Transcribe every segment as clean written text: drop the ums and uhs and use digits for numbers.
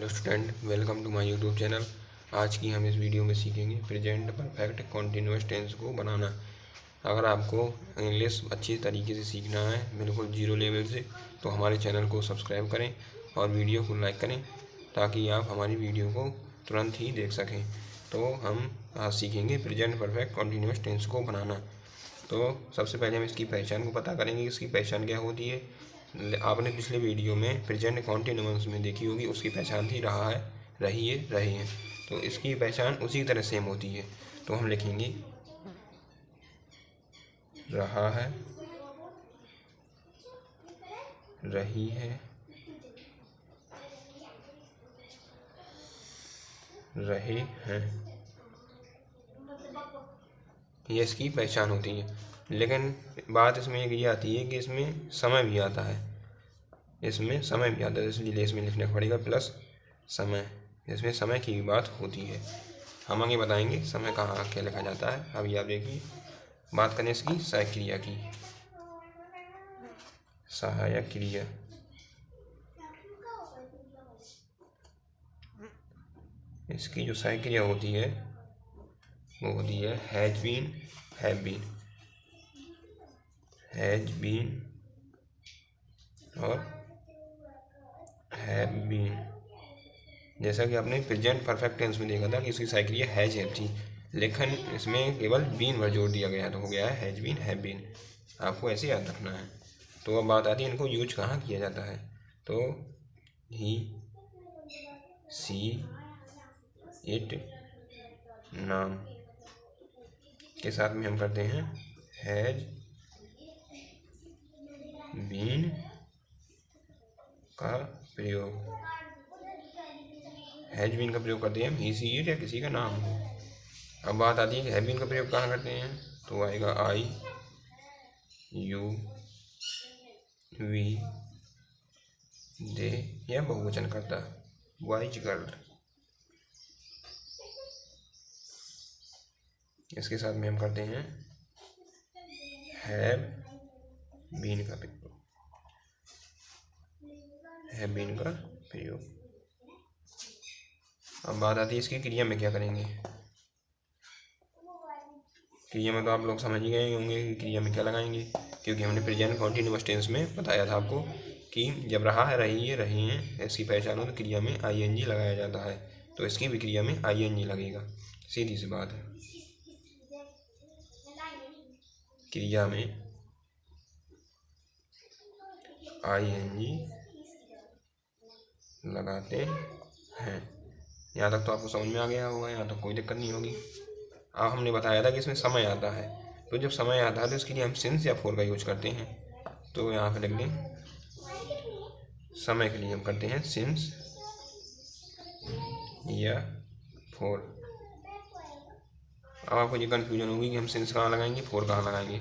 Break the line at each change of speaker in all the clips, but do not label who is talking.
Hello student, welcome to my YouTube channel. आज की हम इस वीडियो में सीखेंगे प्रेजेंट परफेक्ट कॉन्टिन्यूअस टेंस को बनाना। अगर आपको इंग्लिश अच्छी तरीके से सीखना है, बिल्कुल जीरो लेवल से, तो हमारे चैनल को सब्सक्राइब करें और वीडियो को लाइक करें ताकि आप हमारी वीडियो को तुरंत ही देख सकें। तो हम आज सीखेंगे प्रेजेंट परफेक्ट कॉन्टिन्यूअस टेंस को बनाना। तो सबसे पहले हम इसकी पहचान को पता करेंगे, इसकी पहचान क्या होती है। आपने पिछले वीडियो में प्रेजेंट कॉन्टिन्यूअस में देखी होगी, उसकी पहचान थी रहा है, रही है, रहे हैं। तो इसकी पहचान उसी तरह सेम होती है। तो हम लिखेंगे रहा है, रही है, रहे हैं। ये इसकी पहचान होती है। लेकिन बात इसमें ये आती है कि इसमें समय भी आता है, इसमें समय भी आता है, इसलिए इसमें लिखना पड़ेगा प्लस समय। इसमें समय की भी बात होती है। हम आगे बताएंगे समय कहाँ क्या लिखा जाता है। अभी आप देखिए, बात करें इसकी सहायक क्रिया की। सहायक क्रिया इसकी जो सहायक क्रिया होती है वो होती है has been, have been, has been और हैव बीन। जैसा कि आपने प्रेजेंट परफेक्ट टेंस में देखा था कि इसकी सहायक क्रिया हैज हैव थी, लेकिन इसमें केवल बीन वर्ड जोड़ दिया गया, तो हो गया है हैज बीन, हैव बीन। आपको ऐसे याद रखना है। तो अब बात आती है इनको यूज कहाँ किया जाता है। तो ही, सी, इट, नाम के साथ में हम करते हैं हैज बीन का प्रयोग। हैज बीन का प्रयोग करते हैं हम ही, सी, इट या किसी का नाम हो। अब बात आती है कि हैव बीन का प्रयोग कहाँ करते हैं। तो आएगा आई, यू, वी, दे या बहुवचन करता बॉयज, गर्ल। इसके साथ में हम करते हैं हैव बीन का प्रयोग, हैव बीन का प्रयोग। अब बात आती है इसकी क्रिया में क्या करेंगे। क्रिया में तो आप लोग समझ ही गए होंगे कि क्रिया में क्या लगाएंगे, क्योंकि हमने प्रेजेंट कॉन्टिन्यूअस टेंस में बताया था आपको कि जब रहा है, रही है, रहे हैं ऐसी पहचान हो तो क्रिया में आईएनजी लगाया जाता है। तो इसकी भी क्रिया में आईएनजी लगेगा, सीधी सी बात है। क्रिया में आईएनजी लगाते हैं। यहाँ तक तो आपको समझ में आ गया होगा, यहाँ तक कोई दिक्कत नहीं होगी। अब हमने बताया था कि इसमें समय आता है, तो जब समय आता है तो इसके लिए हम सिंस या फोर का यूज करते हैं। तो यहाँ पे लिख दें समय के लिए हम करते हैं सिंस या फोर। अब आपको ये कन्फ्यूजन होगी कि हम सिंस कहाँ लगाएंगे, फोर कहाँ लगाएंगे।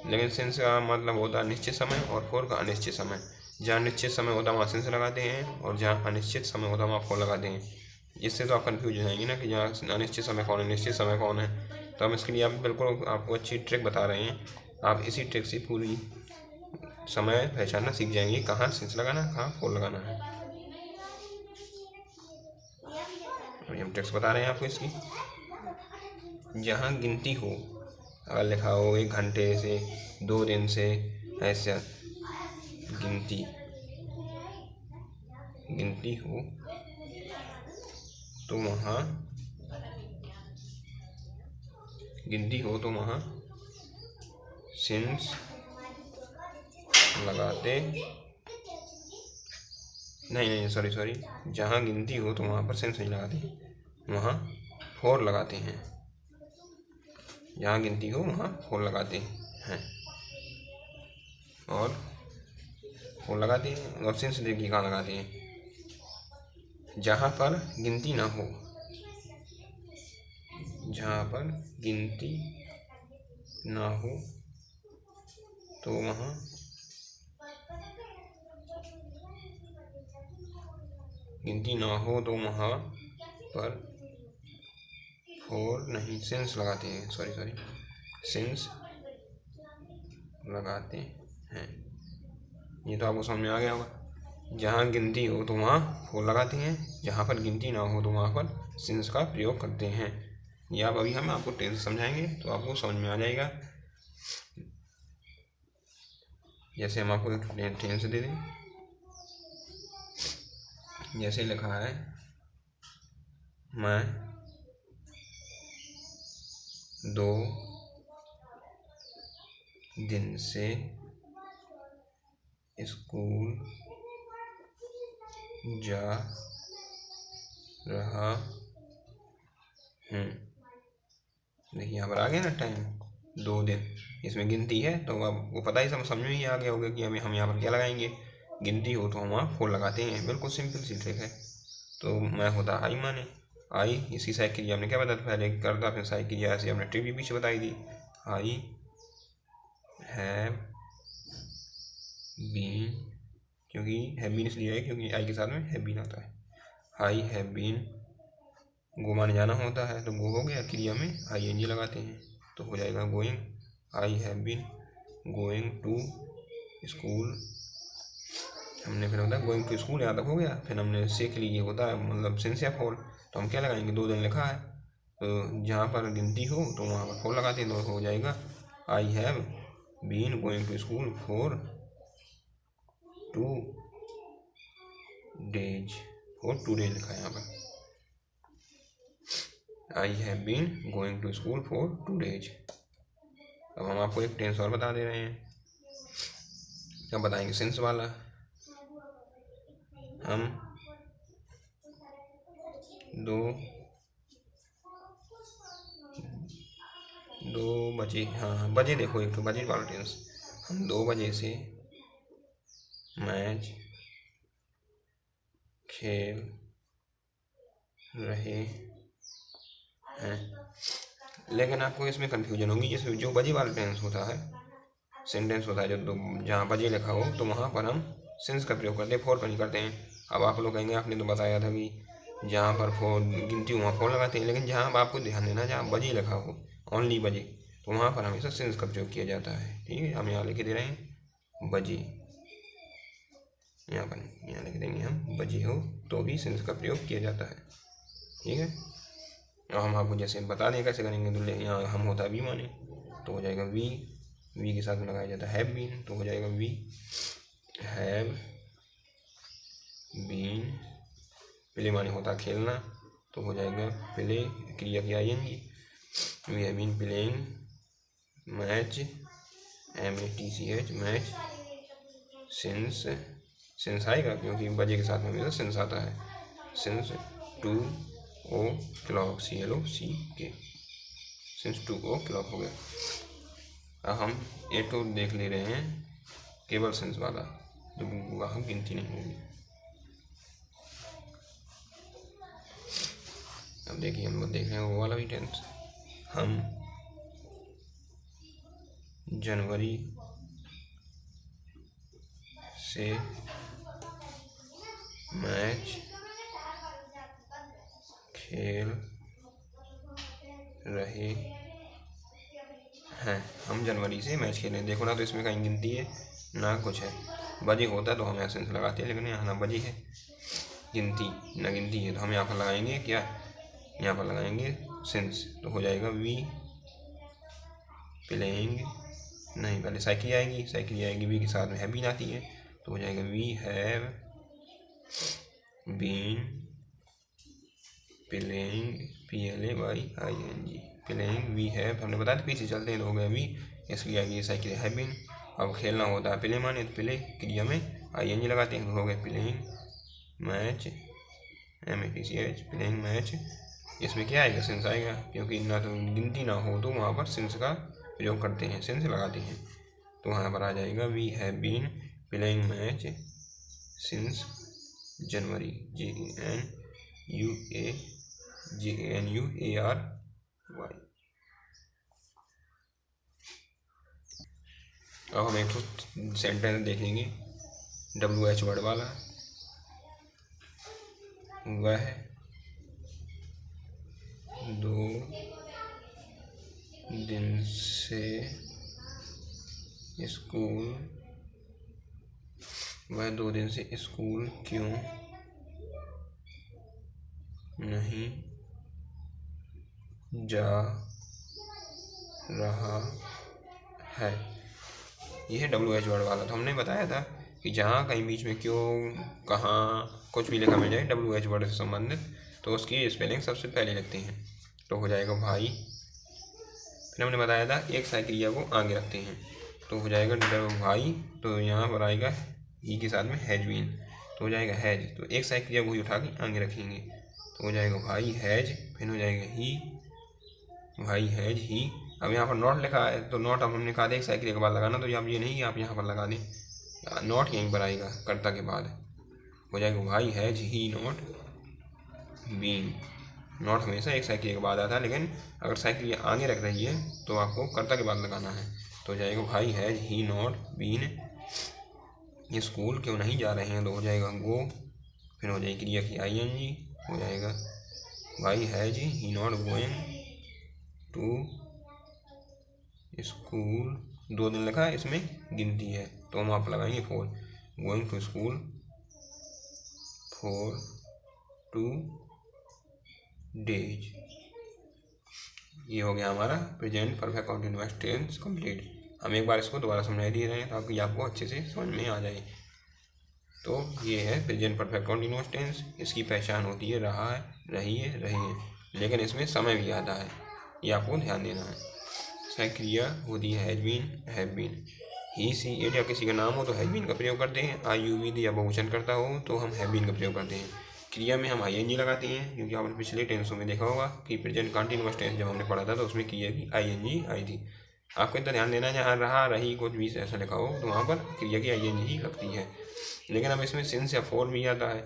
लेकिन सिंस का मतलब होता है निश्चित समय और फोर का अनिश्चित समय। जहाँ निश्चित समय होता है वहाँ सिंस लगाते हैं और जहाँ अनिश्चित समय होता है वहाँ फोर लगाते हैं। इससे तो आप कन्फ्यूज हो जाएंगे ना कि जहाँ अनिश्चित समय कौन है, निश्चित समय कौन है। तो हम इसके लिए आप बिल्कुल आपको अच्छी ट्रिक बता रहे हैं। आप इसी ट्रिक से पूरी समय पहचानना सीख जाएंगे, कहाँ सिंस लगाना, कहाँ फोर लगाना है। अभी हम ट्रिक्स बता रहे हैं आपको इसकी। जहाँ गिनती हो, अगर लिखा हो 1 घंटे से, 2 दिन से, ऐसा गिनती हो तो वहाँ सिंस लगाते नहीं, सॉरी, जहाँ गिनती हो तो वहाँ पर सिंस नहीं लगाते, वहाँ फोर लगाते हैं। जहाँ गिनती हो वहाँ फोर लगाते हैं और फोर लगाते हैं। और सिंस देखिए कहाँ लगाते हैं, जहाँ पर गिनती ना हो, जहाँ पर गिनती ना हो तो वहाँ पर फोर नहीं सिंस लगाते हैं, सॉरी सिंस लगाते हैं। ये तो आपको समझ में आ गया होगा। जहाँ गिनती हो तो वहाँ फोर लगाते हैं, जहाँ पर गिनती ना हो तो वहाँ पर सिंस का प्रयोग करते हैं। ये आप अभी हम आपको टेंस समझाएंगे तो आपको समझ में आ जाएगा। जैसे हम आपको एक टेंस दे दें, जैसे लिखा है मैं 2 दिन से स्कूल जा रहा हूँ। देखिए यहाँ पर आ गया ना टाइम, 2 दिन, इसमें गिनती है तो आपको पता ही समझ में ही आ गया होगा कि हमें हम यहाँ पर क्या लगाएंगे। गिनती हो तो हम वहाँ फोर लगाते हैं, बिल्कुल सिंपल सी ट्रिक है। तो मैं होता आई माने आई, इसकी सहायक क्रिया हमने क्या बताया था पहले करता, फिर सहायक क्रिया ऐसे हमने ट्रिक भी पीछे बताई थी। आई हैव बीन, क्योंकि हैव बीन इसलिए है क्योंकि आई के साथ में हैव बीन आता है। आई हैव बीन, गो माने जाना होता है तो गो हो गया, क्रिया में आई एन जी लगाते हैं तो हो जाएगा going. I have been going to school, हमने फिर होता है गोइंग टू स्कूल, यहाँ तक हो गया। फिर हमने से के लिए होता है मतलब सिंस या फोर, तो हम क्या लगाएंगे, 2 दिन लिखा है तो जहाँ पर गिनती हो तो वहाँ पर फोर लगाते हैं तो हो जाएगा I have been going to school for 2 days, for 2 days लिखा है यहाँ पर। I have been going to school for 2 days. अब हम आपको एक टेंस और बता दे रहे हैं, अब बताएंगे सिंस वाला। हम 2 बजे, हाँ बजे, देखो एक तो बजे वाला टेंस, हम 2 बजे से मैच खेल रहे हैं। लेकिन आपको इसमें कंफ्यूजन होगी, इसमें जो बजे वाला टेंस होता है, सेंटेंस होता है जो जहाँ बजे लिखा हो तो वहाँ पर हम सिंस का प्रयोग करते हैं, फोर का नहीं करते हैं। अब आप लोग कहेंगे आपने तो बताया था कि जहाँ पर फोर गिनती हो वहाँ फोर लगाते हैं, लेकिन जहाँ आपको ध्यान देना जहाँ बजे लिखा हो, ओनली बजे, तो वहाँ पर हमेशा सिंस का प्रयोग किया जाता है। ठीक है, हम यहाँ लिख दे रहे हैं बजे, यहाँ लिख देंगे हम बजे हो तो भी सिंस का प्रयोग किया जाता है। ठीक है, और हम आपको जैसे बता दें कैसे करेंगे, तो यहाँ हम होता है वी माने तो हो जाएगा वी, वी के साथ में लगाया जाता है हैव बीन तो हो जाएगा वी हैव बीन, प्ले माने होता है खेलना तो हो जाएगा प्ले, क्रिया की I N G, we have been playing match MATCH match since, since आएगा क्योंकि बजे के साथ में हमेशा सिंस आता है, since 2 o'clock CLOCK, since 2 o'clock हो गया। अब हम ए टू देख ले रहे हैं केवल सिंस वाला, जो वहाँ गिनती नहीं होगी। अब देखिए हम लोग देख रहे हैं वो वाला भी टेंस, हम जनवरी से मैच खेल रहे हैं। हम जनवरी से मैच खेल रहे हैं, देखो ना तो इसमें कहीं गिनती है ना कुछ है, बजे होता तो हम यहाँ सेंस लगाते हैं, लेकिन यहाँ ना बजे है गिनती ना गिनती है, तो हम यहाँ पर लगाएंगे क्या, यहाँ पर लगाएंगे सेंस तो हो जाएगा वी प्लेइंग, नहीं पहले साइकिल आएगी वी के साथ में हैव बीन आती है तो हो जाएगा we have been playing PLAYING playing, we have हमने बताया था पीछे चलते हैं तो हो गया वी, इसलिए आगे साइकिल हैव बीन। अब खेलना होता है प्ले माने तो प्ले क्रिया में ING लगाते हैं तो हो गया playing match MATCH playing match, इसमें क्या आएगा सिंस आएगा क्योंकि ना तो गिनती ना हो तो वहाँ पर सिंस का प्रयोग करते हैं, सिंस लगाते हैं तो वहाँ पर आ जाएगा we have been playing match since January JANUARY। अब हम एक सेंटेंस देखेंगे WH वर्ड वाला, वह 2 दिन से स्कूल वह 2 दिन से स्कूल क्यों नहीं जा रहा है। यह है WH वर्ड वाला। तो हमने बताया था कि जहाँ कहीं बीच में क्यों, कहाँ कुछ भी लिखा मिल जाए WH वर्ड से संबंधित, तो उसकी स्पेलिंग सबसे पहले लिखते हैं। तो हो जाएगा भाई। फिर हमने बताया था एक साई क्रिया को आगे रखते हैं, तो हो जाएगा भाई। तो यहाँ पर आएगा ही के साथ में हैज बीन, तो हो जाएगा हैज। तो एक साई क्रिया को ही उठा के आगे रखेंगे, तो हो जाएगा भाई हैज। फिर हो जाएगा ही, भाई हैज ही। अब यहाँ पर नॉट लिखा है, तो नॉट अब हमने कहा था एक साई क्रिया के बाद लगाना, तो अब ये नहीं आप यहाँ पर लगा दें, नॉट यहीं पर आएगा कर्ता के बाद। हो जाएगा भाई has he not been. Not हमेशा एक साई क्रिया के बाद आता है, लेकिन अगर साई क्रिया आगे रख रही है तो आपको कर्ता के बाद लगाना है। तो हो जाएगा भाई हैज ही नॉट बीन, ये स्कूल क्यों नहीं जा रहे हैं, तो हो जाएगा गो। फिर हो जाएगी क्रिया की ING, हो जाएगा भाई has he not going to school. 2 दिन लिखा है, इसमें गिनती है, तो हम आप लगाएंगे 4, going to school for 2 days. ये हो गया हमारा present perfect continuous tense complete. हम एक बार इसको दोबारा समझा दिए रहे हैं ताकि आपको अच्छे से समझ में आ जाए। तो ये है प्रेजेंट परफेक्ट कंटिन्यूअस टेंस। इसकी पहचान होती है रहा है, रही है, रहे हैं, लेकिन इसमें समय भी आता है, ये आपको ध्यान देना है। साई क्रिया होती है has been, have been. He she it या किसी का नाम हो तो हैज बीन का प्रयोग करते हैं। IUV या बहुवचन करता हो तो हम हैव बीन का प्रयोग करते हैं। क्रिया में हम ING लगाते हैं, क्योंकि आपने पिछले टेंसों में देखा होगा कि प्रेजेंट कंटिन्यूअस टेंस जब हमने पढ़ा था तो उसमें क्रिया की ING आई थी। आपको इतना ध्यान देना है, जहाँ रहा, रही, कुछ भी ऐसा लिखा हो तो वहाँ पर क्रिया की ING ही लगती है। लेकिन अब इसमें सिंस या फॉर भी आता है।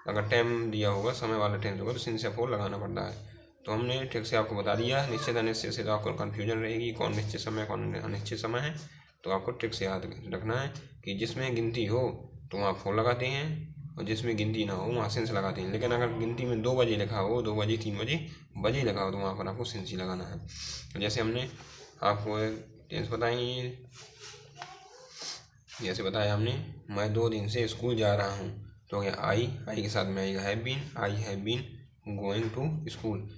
अगर टाइम दिया होगा, समय वाला टेंस होगा, तो सिंस या फॉर लगाना पड़ता है। तो हमने ठीक से आपको बता दिया। निश्चित अनिश्चित से तो आपको कन्फ्यूजन रहेगी, कौन निश्चित समय कौन अनिश्चित समय है। तो आपको ट्रिक से याद रखना है कि जिसमें गिनती हो तो वहाँ फॉर लगाते हैं, और जिसमें गिनती ना हो वहाँ सिंस लगाते हैं। लेकिन अगर गिनती में 2 बजे लिखा हो, 2 बजे, 3 बजे लिखा हो, तो वहाँ पर आपको सिंस ही लगाना है। जैसे हमने आपको टेंस बताई, जैसे बताया हमने, मैं 2 दिन से स्कूल जा रहा हूँ, तो हो गया आई के साथ में आएगा have been. I have been going to school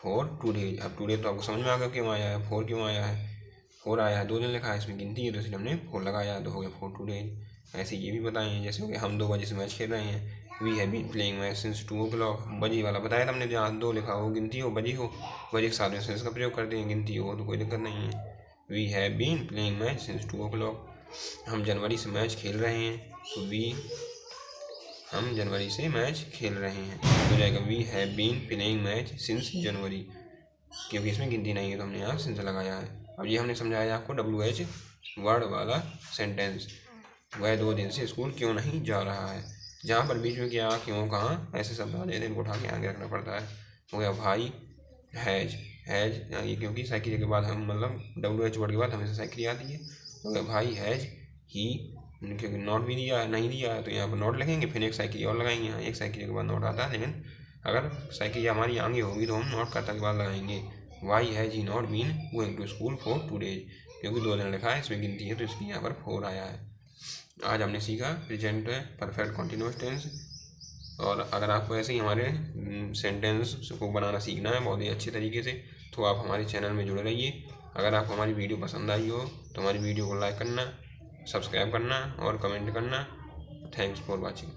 for 2 days. अब 2 डेज तो आपको समझ में आ गया क्यों आया है, 4 क्यों आया है। 4 आया है, 2 दिन लिखा है, इसमें गिनती है, तो इसलिए हमने 4 लगाया, तो हो गया फॉर 2 डेज। ऐसे ये भी बताए हैं, जैसे हो गया हम 2 बजे से मैच खेल रहे हैं। We have been playing match since 2 o'clock। बजे वाला बताया था हमने, जहाँ 2 लिखा हो, गिनती हो, बजे हो, बजे के साथ में सिंस का प्रयोग करते हैं, गिनती हो तो कोई दिक्कत नहीं है। We have been playing match since 2 o'clock। हम जनवरी से मैच खेल रहे हैं, तो हम जनवरी से मैच खेल रहे हैं, तो जाएगा we have been playing match since January, क्योंकि इसमें गिनती नहीं है तो हमने यहाँ सिंस लगाया है। अब ये हमने समझाया आपको WH वर्ड वाला सेंटेंस। वह 2 दिन से स्कूल क्यों नहीं जा रहा है। जहाँ पर बीच में क्या, क्यों, कहाँ, ऐसे शब्द आ जाते हैं, इनको उठा के आगे रखना पड़ता है। हो गया भाई हैज, ये क्योंकि साई क्रिया के बाद हम मतलब WH वर्ड के बाद हमेशा साई क्रिया आती है। हो गया भाई हैज ही, क्योंकि नॉट भी दिया नहीं दिया है तो यहाँ पर नॉट लिखेंगे, फिर एक साई क्रिया और लगाएंगे। यहाँ एक साई क्रिया के बाद नॉट आता है, लेकिन अगर साई क्रिया हमारी आगे होगी तो हम नॉट कर्ता के बाद लगाएंगे। Why has he not been going to school for 2 days, क्योंकि 2 दिन लिखा है, इसमें गिनती है, तो इसलिए यहाँ पर 4 आया है। आज हमने सीखा प्रेजेंट परफेक्ट कंटिन्यूअस टेंस। और अगर आपको ऐसे ही हमारे सेंटेंस को बनाना सीखना है बहुत ही अच्छे तरीके से, तो आप हमारे चैनल में जुड़े रहिए। अगर आपको हमारी वीडियो पसंद आई हो तो हमारी वीडियो को लाइक करना, सब्सक्राइब करना और कमेंट करना। Thanks for watching.